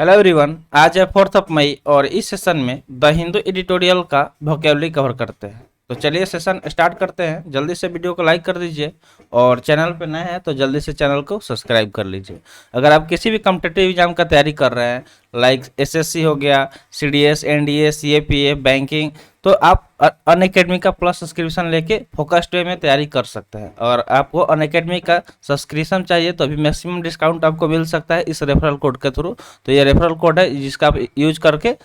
Hello everyone, आज है 4 मई और इस सेशन में द हिंदू एडिटोरियल का वोकेबलरी कवर करते हैं। तो चलिए सेशन स्टार्ट करते हैं। जल्दी से वीडियो को लाइक कर दीजिए और चैनल पे नए हैं तो जल्दी से चैनल को सब्सक्राइब कर लीजिए। अगर आप किसी भी कॉम्पिटिटिव एग्जाम का तैयारी कर रहे हैं, लाइक एसएससी हो गया, सीडीएस, एनडीए, सीएपीएफ, बैंकिंग, तो आप अनअकैडमी का प्लस सब्सक्रिप्शन लेके फोकस्ड वे में तैयारी कर सकते हैं। और आपको अनअकैडमी का सब्सक्रिप्शन चाहिए तो अभी मैक्सिमम डिस्काउंट आपको मिल सकता है इस रेफरल कोड के थ्रू। तो ये रेफरल कोड है जिसका आप यूज करके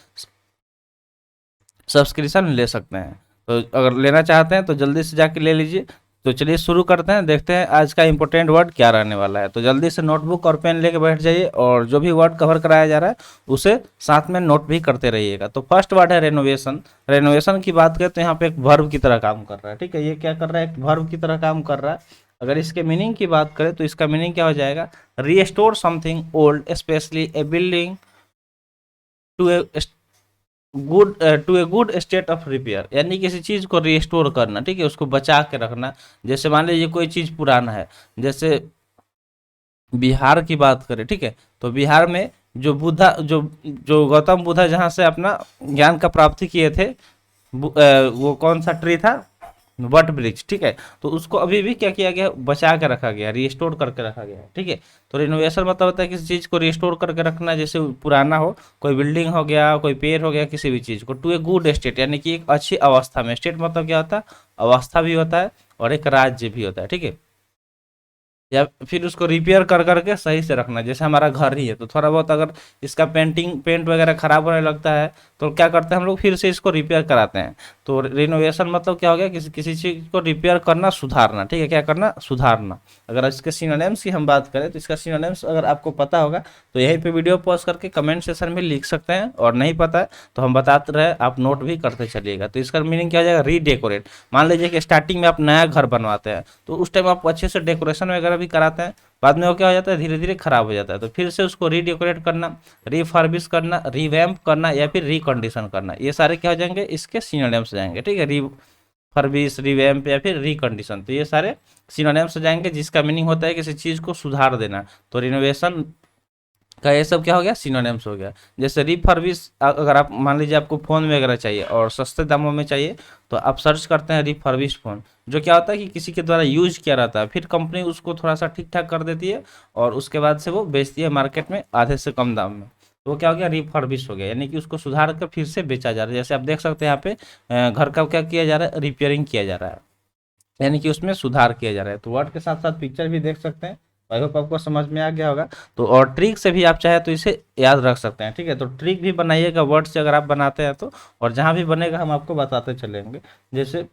सब्सक्रिप्शन ले सकते हैं। तो अगर लेना चाहते हैं तो जल्दी से जाके ले लीजिए। तो चलिए शुरू करते हैं, देखते हैं आज का इंपॉर्टेंट वर्ड क्या रहने वाला है। तो जल्दी से नोटबुक और पेन लेके बैठ जाइए और जो भी वर्ड कवर कराया जा रहा है उसे साथ में नोट भी करते रहिएगा। तो फर्स्ट वर्ड है रेनोवेशन। रेनोवेशन की बात करें तो यहाँ पे एक वर्ब की तरह काम कर रहा है। ठीक है, ये क्या कर रहा है? एक वर्ब की तरह काम कर रहा है। अगर इसके मीनिंग की बात करें तो इसका मीनिंग क्या हो जाएगा? Restore something old, specially a building, to a good to a good state of repair, यानी किसी चीज को रिस्टोर करना। ठीक है, उसको बचा के रखना। जैसे मान लीजिए कोई चीज पुराना है, जैसे बिहार की बात करें, ठीक है, तो बिहार में जो बुद्धा जो जो गौतम बुद्धा जहाँ से अपना ज्ञान का प्राप्ति किए थे, वो कौन सा ट्री था? वट वृक्ष। ठीक है, तो उसको अभी भी क्या किया गया? बचा के रखा गया, रिस्टोर करके रखा गया। ठीक है, तो रिनोवेशन मतलब होता है किसी चीज़ को रिस्टोर करके रखना, जैसे पुराना हो, कोई बिल्डिंग हो गया, कोई पेड़ हो गया, किसी भी चीज़ को टू ए गुड स्टेट, यानी कि एक अच्छी अवस्था में। स्टेट मतलब क्या होता है? अवस्था भी होता है और एक राज्य भी होता है। ठीक है, या फिर उसको रिपेयर कर करके सही से रखना। जैसे हमारा घर ही है तो थोड़ा बहुत अगर इसका पेंट वगैरह खराब होने लगता है तो क्या करते हैं हम लोग? फिर से इसको रिपेयर कराते हैं। तो रिनोवेशन मतलब क्या हो गया? किसी किसी चीज़ को रिपेयर करना, सुधारना। ठीक है, क्या करना? सुधारना। अगर इसके सिनोनिम्स की हम बात करें तो इसका सिनोनिम्स अगर आपको पता होगा तो यहीं पे वीडियो पॉज करके कमेंट सेक्शन में लिख सकते हैं, और नहीं पता है तो हम बताते रहे, आप नोट भी करते चलिएगा। तो इसका मीनिंग क्या हो जाएगा? रीडेकोरेट। मान लीजिए कि स्टार्टिंग में आप नया घर बनवाते हैं तो उस टाइम आप अच्छे से डेकोरेशन वगैरह भी कराते हैं, बाद में वो क्या हो जाता है? धीरे धीरे खराब हो जाता है। तो फिर से उसको रीडेकोरेट करना, रिफर्बिश करना, रिवैम्प करना या फिर रिकंडीशन करना, ये सारे क्या हो जाएंगे? इसके सिनोनिम्स हो जाएंगे। ठीक है, रिफर्बिश, रिवैम्प या फिर रिकंडीशन, तो ये सारे सिनोनिम्स हो जाएंगे जिसका मीनिंग होता है किसी चीज़ को सुधार देना। तो रिनोवेशन का ये सब क्या हो गया? सिनोनिम्स हो गया। जैसे रिफर्बिश, अगर आप मान लीजिए आपको फ़ोन वगैरह चाहिए और सस्ते दामों में चाहिए तो आप सर्च करते हैं रिफर्बिश फ़ोन, जो क्या होता है कि किसी के द्वारा यूज किया रहता है, फिर कंपनी उसको थोड़ा सा ठीक ठाक कर देती है और उसके बाद से वो बेचती है मार्केट में आधे से कम दाम में। तो वो क्या हो गया? रिफर्बिश हो गया, यानी कि उसको सुधार कर फिर से बेचा जा रहा है। जैसे आप देख सकते हैं यहाँ पे घर का क्या किया जा रहा है? रिपेयरिंग किया जा रहा है, यानी कि उसमें सुधार किया जा रहा है। तो वर्ड के साथ साथ पिक्चर भी देख सकते हैं। आई होप आपको समझ में आ गया होगा। तो और ट्रिक से भी आप चाहे तो इसे याद रख सकते हैं। ठीक है, तो ट्रिक भी बनाइएगा वर्ड से अगर आप बनाते हैं तो, और जहाँ भी बनेगा हम आपको बताते चलेंगे। जैसे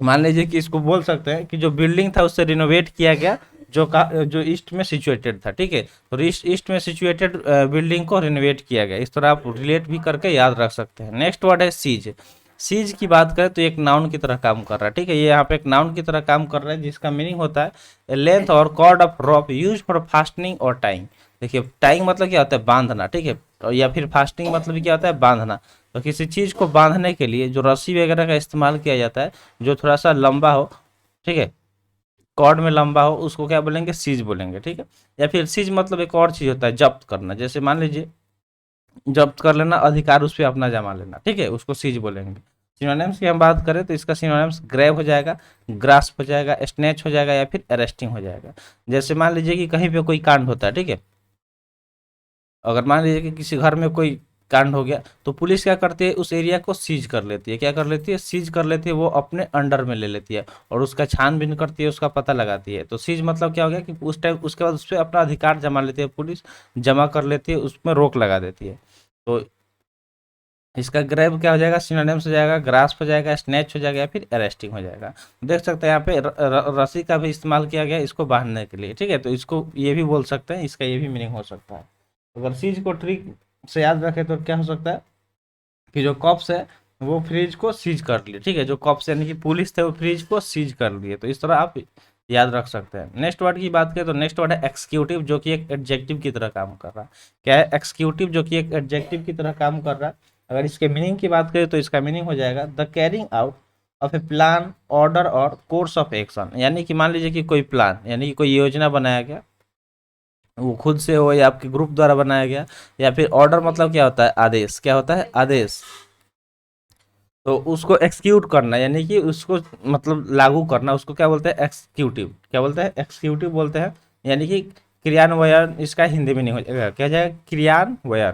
मान लीजिए कि इसको बोल सकते हैं कि जो बिल्डिंग था उससे रिनोवेट किया गया, जो ईस्ट में सिचुएटेड था। ठीक है, तो ईस्ट में सिचुएटेड बिल्डिंग को रिनोवेट किया गया। इस तरह आप रिलेट भी करके याद रख सकते हैं। नेक्स्ट वर्ड है सीज। सीज की बात करें तो एक नाउन की तरह काम कर रहा है। ठीक है, ये यहाँ पे एक नाउन की तरह काम कर रहा है जिसका मीनिंग होता है लेंथ और cord of rope use for fastening और टाइंग। देखिए, टाइंग मतलब क्या होता है? बांधना। ठीक है, या फिर फास्टिंग मतलब क्या होता है? बांधना। तो किसी चीज़ को बांधने के लिए जो रस्सी वगैरह का इस्तेमाल किया जाता है, जो थोड़ा सा लंबा हो, ठीक है, कॉर्ड में लंबा हो, उसको क्या बोलेंगे? सीज बोलेंगे। ठीक है, या फिर सीज मतलब एक और चीज़ होता है जब्त करना। जैसे मान लीजिए जब्त कर लेना, अधिकार उस पर अपना जमा लेना। ठीक है, उसको सीज बोलेंगे। सिनोनिम्स की हम बात करें तो इसका सिनोनिम्स ग्रैब हो जाएगा, ग्रास्प हो जाएगा, स्नैच हो जाएगा या फिर अरेस्टिंग हो जाएगा। जैसे मान लीजिए कि कहीं पे कोई कांड होता है, ठीक है, अगर मान लीजिए कि किसी घर में कोई कांड हो गया तो पुलिस क्या करती है? उस एरिया को सीज कर लेती है। क्या कर लेती है? सीज कर लेती है, वो अपने अंडर में ले लेती है और उसका छानबीन करती है, उसका पता लगाती है। तो सीज मतलब क्या हो गया कि उस टाइम उसके बाद उस पर अपना अधिकार जमा लेती है पुलिस, जमा कर लेती है, उसमें रोक लगा देती है। तो इसका ग्रैब क्या हो जाएगा? सिनोनिम्स हो जाएगा, ग्रास्प हो जाएगा, स्नैच हो जाएगा या फिर अरेस्टिंग हो जाएगा। देख सकते हैं यहाँ पे रस्सी का भी इस्तेमाल किया गया इसको बांधने के लिए। ठीक है, तो इसको ये भी बोल सकते हैं, इसका ये भी मीनिंग हो सकता है। अगर सीज को ट्रिक से याद रखें तो क्या हो सकता है कि जो कॉप्स है वो फ्रिज को सीज कर लिए। ठीक है, जो कॉप्स यानी कि पुलिस थे वो फ्रिज को सीज कर लिए। तो इस तरह आप याद रख सकते हैं। नेक्स्ट वर्ड की बात करें तो नेक्स्ट वर्ड है एक्सक्यूटिव, जो कि एक एडजेक्टिव की तरह काम कर रहा है। क्या है? एक्सक्यूटिव, जो कि एक एडजेक्टिव की तरह काम कर रहा है। अगर इसके मीनिंग की बात करें तो इसका मीनिंग हो जाएगा the carrying out of A plan, order और कोर्स ऑफ एक्शन। यानी कि मान लीजिए कि कोई प्लान यानी कि कोई योजना बनाया गया, वो खुद से हो या आपके ग्रुप द्वारा बनाया गया, या फिर ऑर्डर मतलब क्या होता है, आदेश, क्या होता है, आदेश। तो उसको एक्सक्यूट करना यानी कि उसको मतलब लागू करना, उसको क्या बोलते हैं, एक्सक्यूटिव, क्या बोलते हैं, एक्सक्यूटिव बोलते हैं। यानी कि क्रियान्वयन, इसका हिंदी में नहीं हो जाएगा, क्या जाएगा, क्रियान्वयन।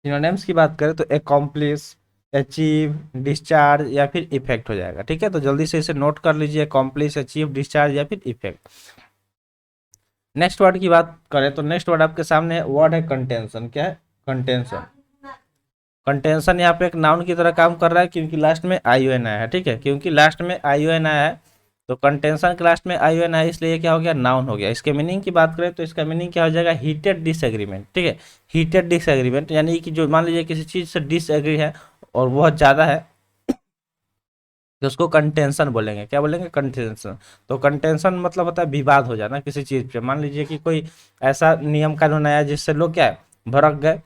सिनोनिम्स की बात करें तो एकॉम्प्लिश, अचीव, डिस्चार्ज या फिर इफेक्ट हो जाएगा। ठीक है, तो जल्दी से इसे नोट कर लीजिए, एकॉम्प्लिश, अचीव, डिस्चार्ज या फिर इफेक्ट। नेक्स्ट वर्ड की बात करें तो नेक्स्ट वर्ड आपके सामने है, वर्ड है कंटेंशन। क्या है, कंटेंशन। कंटेंशन यहाँ पे एक नाउन की तरह काम कर रहा है क्योंकि लास्ट में आई ओ एन आया है। ठीक है, क्योंकि लास्ट में आई ओ एन आया है तो कंटेंशन के लास्ट में आई ओ एन आया, इसलिए क्या हो गया, नाउन हो गया। इसके मीनिंग की बात करें तो इसका मीनिंग क्या हो जाएगा, हीटेड डिसएग्रीमेंट। ठीक है, हीटेड डिसएग्रीमेंट यानी कि जो मान लीजिए किसी चीज़ से डिसएग्री है और बहुत ज़्यादा है तो उसको कंटेंशन बोलेंगे। क्या बोलेंगे, कंटेंशन। तो कंटेंशन मतलब होता है विवाद हो जाना किसी चीज़ पे। मान लीजिए कि कोई ऐसा नियम कानून आया जिससे लोग क्या है, भड़क गए,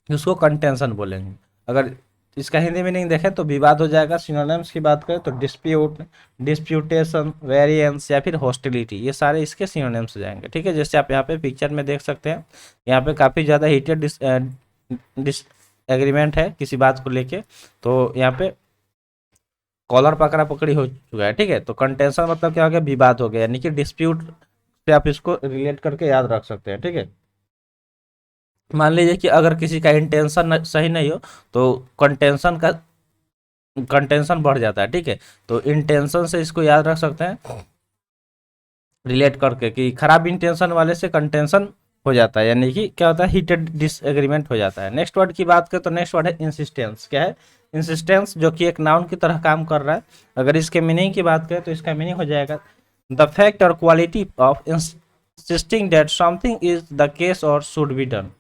उसको कंटेंशन बोलेंगे। अगर इसका हिंदी मीनिंग देखें तो विवाद हो जाएगा। सिनोनिम्स की बात करें तो डिस्प्यूट, डिस्प्यूटेशन, वेरिएंस या फिर हॉस्टिलिटी, ये सारे इसके सिनोनिम्स हो जाएंगे। ठीक है, जैसे आप यहाँ पे पिक्चर में देख सकते हैं, यहाँ पे काफ़ी ज़्यादा हीटेड डिस एग्रीमेंट है किसी बात को लेके, तो यहाँ पे कॉलर पकड़ा पकड़ी हो चुका है। ठीक है, तो कंटेंशन मतलब क्या हो गया, विवाद हो गया, यानी कि डिस्प्यूट से आप इसको रिलेट करके याद रख सकते हैं। ठीक है, मान लीजिए कि अगर किसी का इंटेंशन सही नहीं हो तो कंटेंशन बढ़ जाता है। ठीक है, तो इंटेंशन से इसको याद रख सकते हैं रिलेट करके कि खराब इंटेंशन वाले से कंटेंशन हो जाता है, यानी कि क्या होता है, हीटेड डिसएग्रीमेंट हो जाता है। नेक्स्ट वर्ड की बात करें तो नेक्स्ट वर्ड है इंसिस्टेंस। क्या है, इंसिस्टेंस, जो कि एक नाउन की तरह काम कर रहा है। अगर इसके मीनिंग की बात करें तो इसका मीनिंग हो जाएगा द फैक्ट और quality of insisting that something is the case और शुड बी डन।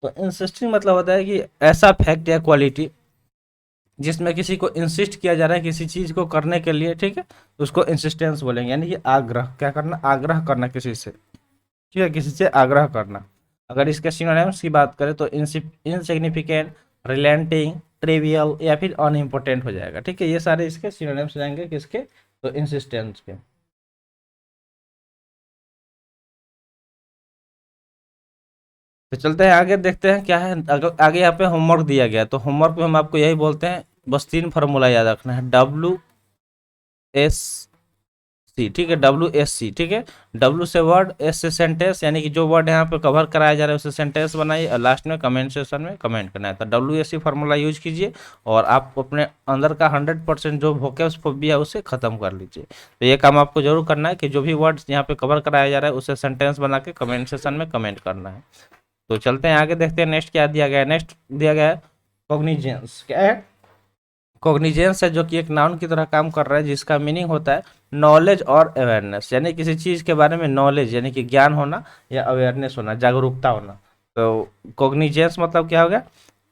तो इंसिस्टिंग मतलब होता है कि ऐसा फैक्ट या क्वालिटी जिसमें किसी को इंसिस्ट किया जा रहा है किसी चीज़ को करने के लिए। ठीक है, उसको इंसिस्टेंस बोलेंगे, यानी कि आग्रह, क्या करना, आग्रह करना किसी से। ठीक है, किसी से आग्रह करना। अगर इसके सिनोनिम्स की बात करें तो इनसिग्निफिकेंट, रिलेंटिंग, ट्रिवियल या फिर अनइम्पोर्टेंट हो जाएगा। ठीक है, ये सारे इसके सिनोनिम्स हो जाएंगे किसके, तो इंसिस्टेंस के। तो चलते हैं आगे, देखते हैं क्या है। अगर आगे यहाँ पे होमवर्क दिया गया है, तो होमवर्क में हम आपको यही बोलते हैं, बस 3 फार्मूला याद रखना है, WSC। ठीक है, WSC। ठीक है, W से वर्ड, S से सेंटेंस, यानी कि जो वर्ड यहाँ पे कवर कराया जा रहा है उसे सेंटेंस बनाइए और लास्ट में कमेंट सेक्शन में कमेंट करना है। तो WSC फार्मूला यूज कीजिए और आप अपने अंदर का 100% जो वोकैब्स भी है उसे खत्म कर लीजिए। तो ये काम आपको जरूर करना है कि जो भी वर्ड्स यहाँ पे कवर कराया जा रहा है उसे सेंटेंस बना के कमेंट सेक्शन में कमेंट करना है। तो चलते हैं आगे, देखते हैं नेक्स्ट क्या दिया गया है। नेक्स्ट दिया गया है कॉग्निजेंस। क्या है, कॉग्निजेंस है, जो कि एक नाउन की तरह काम कर रहा है, जिसका मीनिंग होता है नॉलेज और अवेयरनेस, यानी किसी चीज़ के बारे में नॉलेज यानी कि ज्ञान होना या अवेयरनेस होना, जागरूकता होना। तो कॉग्निजेंस मतलब क्या होगा,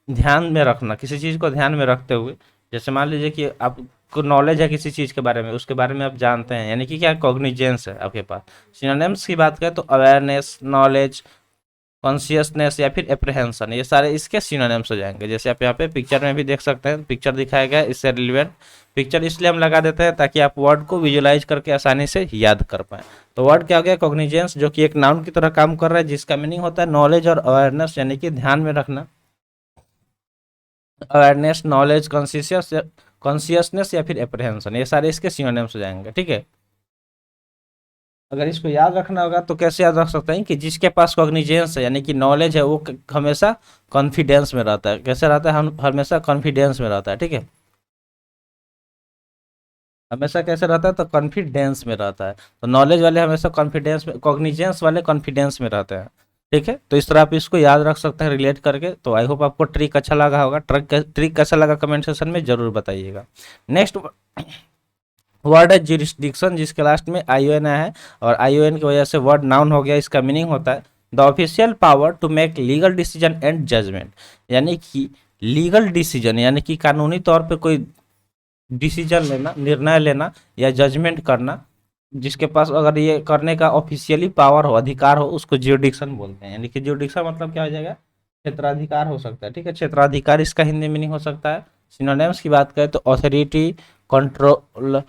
ध्यान में रखना, किसी चीज़ को ध्यान में रखते हुए। जैसे मान लीजिए कि आपको नॉलेज है किसी चीज़ के बारे में, उसके बारे में आप जानते हैं, यानी कि क्या, कॉग्निजेंस है आपके पास। सिनोनिम्स की बात करें तो अवेयरनेस, नॉलेज, कॉन्शियसनेस या फिर एप्रीहेंशन, ये सारे इसके सिनोनिम्स हो जाएंगे। जैसे आप यहाँ पे पिक्चर में भी देख सकते हैं, पिक्चर दिखाया गया है, इससे रिलेवेंट पिक्चर इसलिए हम लगा देते हैं ताकि आप वर्ड को विजुलाइज करके आसानी से याद कर पाएं। तो वर्ड क्या हो गया, कॉग्निजेंस, जो कि एक नाउन की तरह काम कर रहा है, जिसका मीनिंग होता है नॉलेज और अवेयरनेस, यानी कि ध्यान में रखना। अवेयरनेस, नॉलेज, कॉन्शियसनेस या फिर एप्रीहेंशन, ये सारे इसके सिनोनिम्स हो जाएंगे। ठीक है, अगर इसको याद रखना होगा तो कैसे याद रख सकते हैं कि जिसके पास कॉग्निजेंस है यानी कि नॉलेज है वो हमेशा कॉन्फिडेंस में रहता है। कैसे रहता है, हम हमेशा कॉन्फिडेंस में रहता है। ठीक है, हमेशा कैसे रहता है, तो कॉन्फिडेंस में रहता है। तो नॉलेज वाले हमेशा कॉन्फिडेंस में, कॉग्निजेंस वाले कॉन्फिडेंस में रहते हैं। ठीक है, तो इस तरह आप इसको याद रख सकते हैं रिलेट करके। तो आई होप आपको ट्रिक अच्छा लगा होगा। ट्रिक कैसा लगा कमेंट सेक्शन में जरूर बताइएगा। नेक्स्ट वर्ड है जुरिस्डिक्शन, जिसके लास्ट में आईओएन है और आईओएन की वजह से वर्ड नाउन हो गया। इसका मीनिंग होता है the official power to make legal decision and judgment, यानी कि लीगल डिसीजन यानी कि कानूनी तौर पे कोई डिसीजन लेना, निर्णय लेना या जजमेंट करना, जिसके पास अगर ये करने का ऑफिशियली पावर हो, अधिकार हो, उसको ज्यूरिडिक्शन बोलते हैं। यानी कि ज्यूरिडिक्शन मतलब क्या हो जाएगा, क्षेत्राधिकार हो सकता है। ठीक है, क्षेत्राधिकार इसका हिंदी मीनिंग हो सकता है। सिनोनिम्स की बात करें तो ऑथोरिटी, कंट्रोल,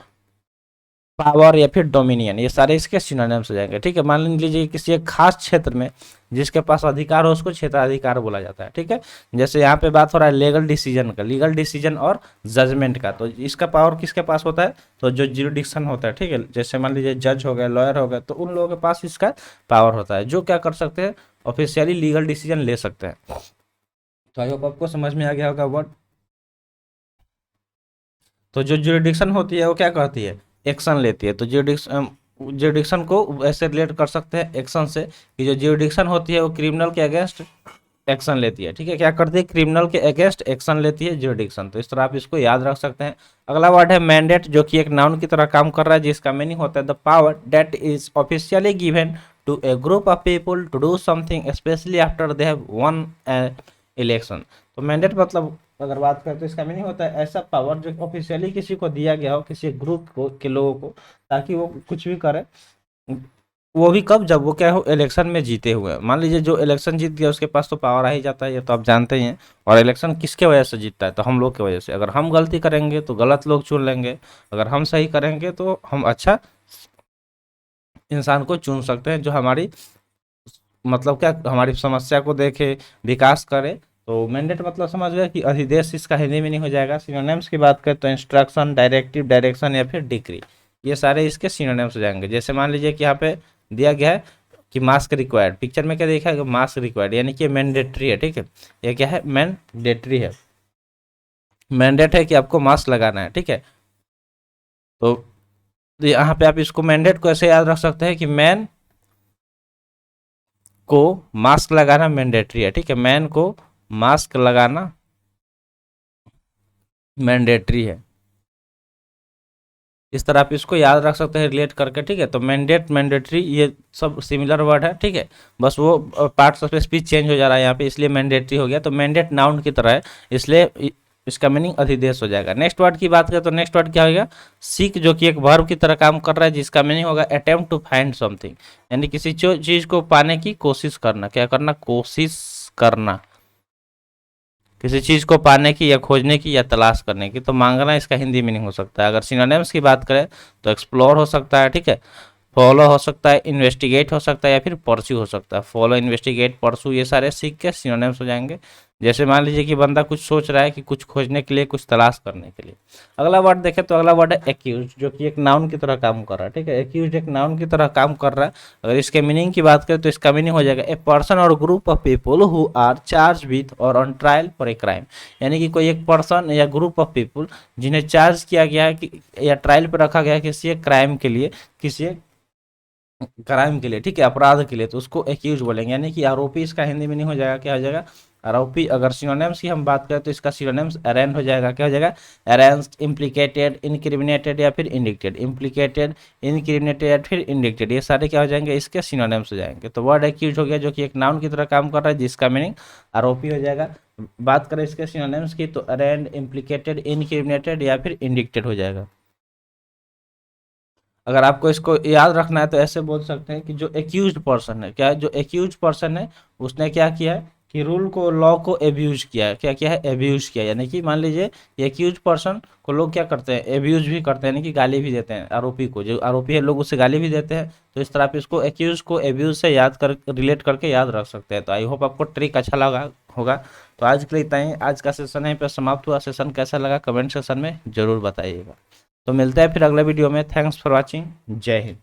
पावर या फिर डोमिनियन, ये सारे इसके सिनोनिम्स हो जाएंगे। ठीक है, मान लीजिए किसी एक खास क्षेत्र में जिसके पास अधिकार हो उसको क्षेत्राधिकार बोला जाता है। ठीक है, जैसे यहाँ पे बात हो रहा है लीगल डिसीजन का, लीगल डिसीजन और जजमेंट का, तो इसका पावर किसके पास होता है, तो जो ज्यूरिडिक्शन होता है। ठीक है, जैसे मान लीजिए जज हो गए, लॉयर हो गए, तो उन लोगों के पास इसका पावर होता है जो क्या कर सकते हैं, ऑफिशियली लीगल डिसीजन ले सकते हैं। तो आई होप आपको समझ में आ गया होगा वर्ड। तो जो ज्यूरिडिक्शन होती है वो क्या करती है, एक्शन लेती है। तो ज्यूरिडिक्शन को ऐसे रिलेट कर सकते हैं एक्शन से, कि जो ज्यूरिडिक्शन होती है वो क्रिमिनल के अगेंस्ट एक्शन लेती है। ठीक है, क्या करती है, क्रिमिनल के अगेंस्ट एक्शन लेती है ज्यूरिडिक्शन। तो इस तरह आप इसको याद रख सकते हैं। अगला वर्ड है मैंडेट, जो कि एक नाउन की तरह काम कर रहा है, जिसका मीनिंग होता है the power that is officially given to a group of people to do something specially after they have won election. तो मैंडेट मतलब अगर बात करें तो इसका मीनिंग होता है ऐसा पावर जो ऑफिशियली किसी को दिया गया हो, किसी ग्रुप को के लोगों को, ताकि वो कुछ भी करे। वो भी कब, जब वो क्या हो, इलेक्शन में जीते हुए। मान लीजिए जो इलेक्शन जीत गया उसके पास तो पावर आ ही जाता है, ये तो आप जानते ही हैं। और इलेक्शन किसके वजह से जीतता है, तो हम लोग की वजह से। अगर हम गलती करेंगे तो गलत लोग चुन लेंगे, अगर हम सही करेंगे तो हम अच्छा इंसान को चुन सकते हैं, जो हमारी मतलब क्या, हमारी समस्या को देखे, विकास करे। तो मैंडेट मतलब समझ गए कि अधिदेश, इसका हिंदी में नहीं हो जाएगा। सिनोनिम्स की बात करें तो इंस्ट्रक्शन, डायरेक्टिव, डायरेक्शन या फिर डिक्री, ये सारे इसके सिनोनिम्स हो जाएंगे। जैसे मान लीजिए कि यहाँ पे दिया गया है कि मास्क रिक्वायर्ड, पिक्चर में क्या देखा है, मास्क रिक्वायर्ड, यानी कि मैंडेटरी है। ठीक है, ये क्या है, मैंडेटरी है, मैंडेट है कि आपको मास्क लगाना है। ठीक है, तो यहाँ पे आप इसको मैंडेट को ऐसे याद रख सकते हैं कि मैन को मास्क लगाना मैंडेटरी है। ठीक है, मैन को मास्क लगाना मैंडेटरी है। इस तरह आप इसको याद रख सकते हैं रिलेट करके। ठीक है, तो मैंडेट, मैंडेटरी ये सब सिमिलर वर्ड है। ठीक है, बस वो पार्ट्स ऑफ स्पीच चेंज हो जा रहा है यहाँ पे, इसलिए मैंडेटरी हो गया। तो मैंडेट नाउन की तरह है, इसलिए इसका मीनिंग अधिदेश हो जाएगा। नेक्स्ट वर्ड की बात करें तो नेक्स्ट वर्ड क्या होगा, सीक, जो कि एक वर्ब की तरह काम कर रहा है, जिसका मीनिंग होगा अटेम्प्ट टू फाइंड समथिंग, यानी किसी चीज को पाने की कोशिश करना। क्या करना, कोशिश करना, किसी चीज को पाने की या खोजने की या तलाश करने की। तो मांगना इसका हिंदी मीनिंग हो सकता है। अगर सिनोनिम्स की बात करें तो एक्सप्लोर हो सकता है। ठीक है, फॉलो हो सकता है, इन्वेस्टिगेट हो सकता है, या फिर परस्यू हो सकता है। फॉलो, इन्वेस्टिगेट, परस्यू, ये सारे सीख के सिनोनिम्स हो जाएंगे। जैसे मान लीजिए कि बंदा कुछ सोच रहा है, कि कुछ खोजने के लिए, कुछ तलाश करने के लिए। अगला वर्ड देखें तो अगला वर्ड है एक्यूज, जो कि एक नाउन की तरह काम कर रहा है। ठीक है, एक्यूज एक नाउन की तरह काम कर रहा है। अगर इसके मीनिंग की बात करें तो इसका मीनिंग हो जाएगा a person or group of people who are charge with or on trial for a crime, यानी कि कोई एक पर्सन या ग्रुप ऑफ पीपल जिन्हें चार्ज किया गया है कि या ट्रायल पर रखा गया है किसी एक क्राइम के लिए, किसी क्राइम के लिए। ठीक है, अपराध के लिए, तो उसको एक्यूज बोलेंगे, यानी कि आरोपी। इसका हिंदी में नहीं हो जाएगा, क्या हो जाएगा, आरोपी। अगर सिनोनिम्स की हम बात करें तो इसका सिनोनिम्स अरेंड हो जाएगा। क्या हो जाएगा, अरेंज्ड, इम्प्लीकेटेड, इनक्रिमिनेटेड या फिर इंडिक्टेड। इम्प्लीकेटेड, इनक्रिमिनेटेड या फिर इंडिक्टेड, ये सारे क्या हो जाएंगे, इसके सिनोनिम्स हो जाएंगे। तो वर्ड एक्यूज हो गया, जो कि एक नाउन की तरह काम कर रहा है, जिसका मीनिंग आरोपी हो जाएगा। बात करें इसके सिनोनिम्स की तो अरेंड, इम्प्लीकेटेड, इनक्रिमिनेटेड या फिर इंडिक्टेड हो जाएगा। अगर आपको इसको याद रखना है तो ऐसे बोल सकते हैं कि जो एक्यूज्ड पर्सन है, क्या है, जो एक्यूज्ड पर्सन है उसने क्या किया है कि रूल को, लॉ को एब्यूज किया है। क्या किया है, एब्यूज किया, यानी कि मान लीजिए एक्यूज पर्सन को लोग क्या करते हैं, एब्यूज भी करते हैं, यानी कि गाली भी देते हैं आरोपी को। जो आरोपी है लोग उससे गाली भी देते हैं। तो इस तरह आप इसको एक्यूज को एब्यूज से याद कर, रिलेट करके याद रख सकते हैं। तो आई होप आपको ट्रिक अच्छा लगा होगा। तो आज के लिए इतना ही, आज का सेशन यहीं पर समाप्त हुआ। सेशन कैसा लगा कमेंट सेक्शन में जरूर बताइएगा। तो मिलते हैं फिर अगले वीडियो में। थैंक्स फॉर वॉचिंग, जय हिंद।